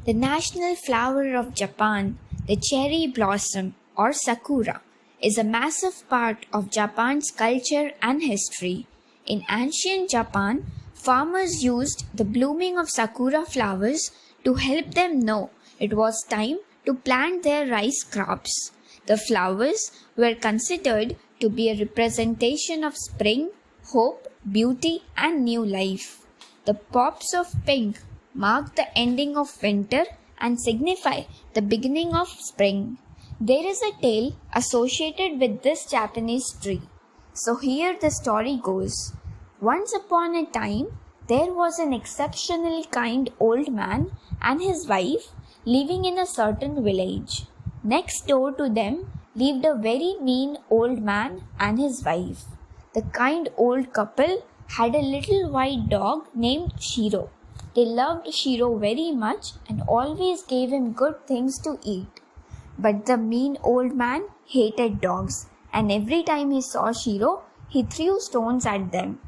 The national flower of Japan, the cherry blossom or sakura, is a massive part of Japan's culture and history. In ancient Japan, farmers used the blooming of sakura flowers to help them know it was time to plant their rice crops. The flowers were considered to be a representation of spring, hope, beauty, and new life. The pops of pink mark the ending of winter and signify the beginning of spring. There is a tale associated with this Japanese tree. So here the story goes. Once upon a time, there was an exceptionally kind old man and his wife living in a certain village. Next door to them lived a very mean old man and his wife. The kind old couple had a little white dog named Shiro. They loved Shiro very much and always gave him good things to eat. But the mean old man hated dogs, and every time he saw Shiro, he threw stones at them.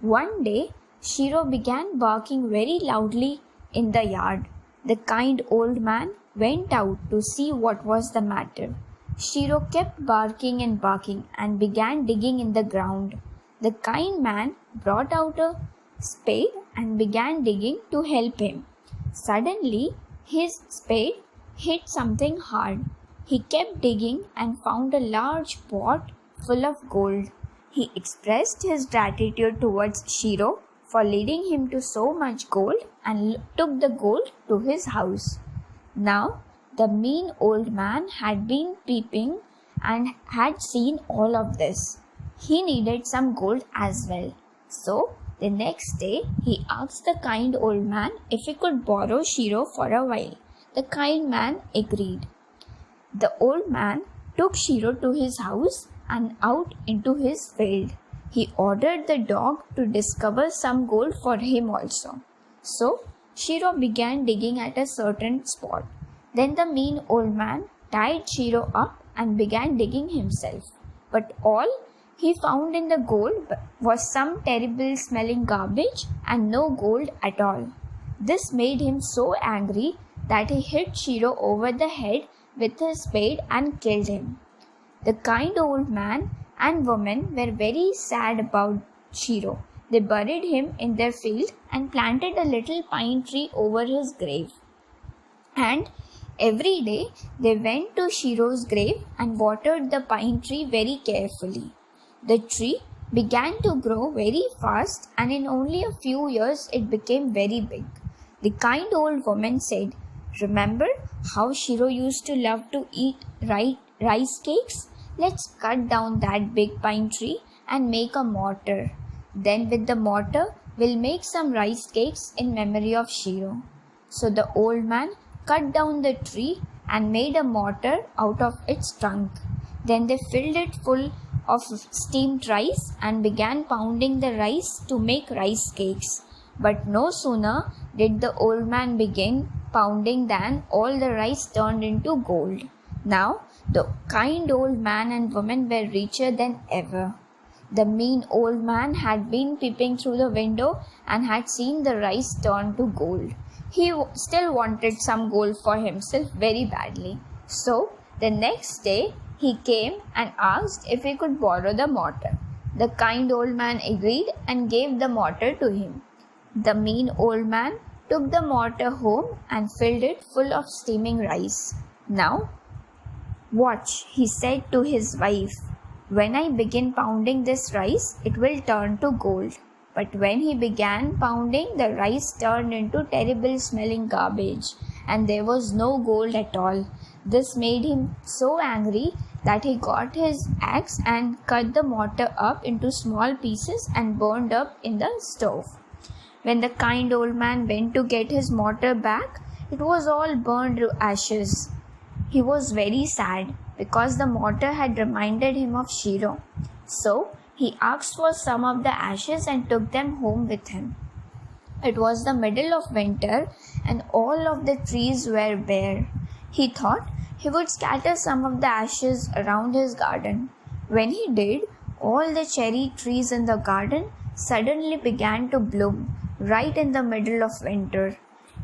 One day, Shiro began barking very loudly in the yard. The kind old man went out to see what was the matter. Shiro kept barking and began digging in the ground. The kind man brought out a spade and began digging to help him. Suddenly, his spade hit something hard. He kept digging and found a large pot full of gold. He expressed his gratitude towards Shiro for leading him to so much gold and took the gold to his house. Now, the mean old man had been peeping and had seen all of this. He needed some gold as well. So, the next day, he asked the kind old man if he could borrow Shiro for a while. The kind man agreed. The old man took Shiro to his house and out into his field. He ordered the dog to discover some gold for him also. So, Shiro began digging at a certain spot. Then the mean old man tied Shiro up and began digging himself. But all he found in the gold was some terrible smelling garbage and no gold at all. This made him so angry that he hit Shiro over the head with his spade and killed him. The kind old man and woman were very sad about Shiro. They buried him in their field and planted a little pine tree over his grave. And every day they went to Shiro's grave and watered the pine tree very carefully. The tree began to grow very fast, and in only a few years it became very big. The kind old woman said, "Remember how Shiro used to love to eat rice cakes? Let's cut down that big pine tree and make a mortar. Then with the mortar, we'll make some rice cakes in memory of Shiro." So the old man cut down the tree and made a mortar out of its trunk. Then they filled it full of steamed rice and began pounding the rice to make rice cakes. But no sooner did the old man begin pounding than all the rice turned into gold. Now the kind old man and woman were richer than ever. The mean old man had been peeping through the window and had seen the rice turn to gold. He still wanted some gold for himself very badly. So the next day he came and asked if he could borrow the mortar. The kind old man agreed and gave the mortar to him. The mean old man took the mortar home and filled it full of steaming rice. "Now, watch," he said to his wife. "When I begin pounding this rice, it will turn to gold." But when he began pounding, the rice turned into terrible smelling garbage, and there was no gold at all. This made him so angry that he got his axe and cut the mortar up into small pieces and burned up in the stove. When the kind old man went to get his mortar back, it was all burned to ashes. He was very sad because the mortar had reminded him of Shiro. So he asked for some of the ashes and took them home with him. It was the middle of winter and all of the trees were bare. He thought he would scatter some of the ashes around his garden. When he did, all the cherry trees in the garden suddenly began to bloom right in the middle of winter.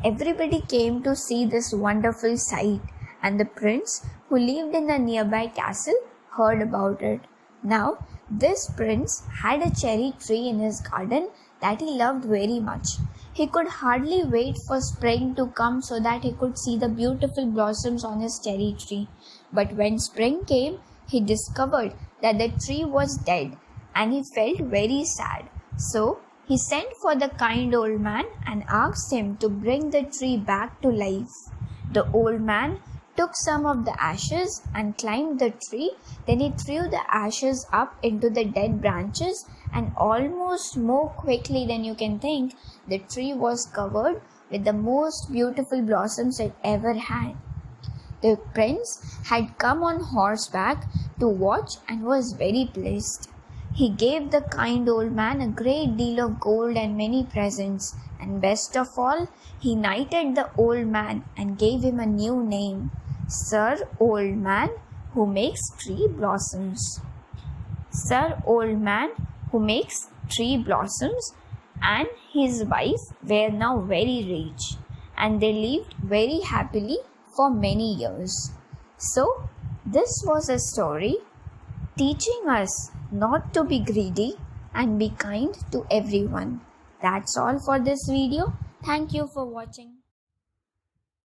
Everybody came to see this wonderful sight, and the prince who lived in the nearby castle heard about it. Now, this prince had a cherry tree in his garden that he loved very much. He could hardly wait for spring to come so that he could see the beautiful blossoms on his cherry tree. But when spring came, he discovered that the tree was dead, and he felt very sad. So, he sent for the kind old man and asked him to bring the tree back to life. The old man took some of the ashes and climbed the tree. Then he threw the ashes up into the dead branches, and almost more quickly than you can think, the tree was covered with the most beautiful blossoms it ever had. The prince had come on horseback to watch and was very pleased. He gave the kind old man a great deal of gold and many presents, and best of all, he knighted the old man and gave him a new name, Sir Old Man Who Makes Tree Blossoms. Sir Old Man Who Makes Tree Blossoms and his wife were now very rich, and they lived very happily for many years. So, this was a story teaching us not to be greedy and be kind to everyone. That's all for this video. Thank you for watching.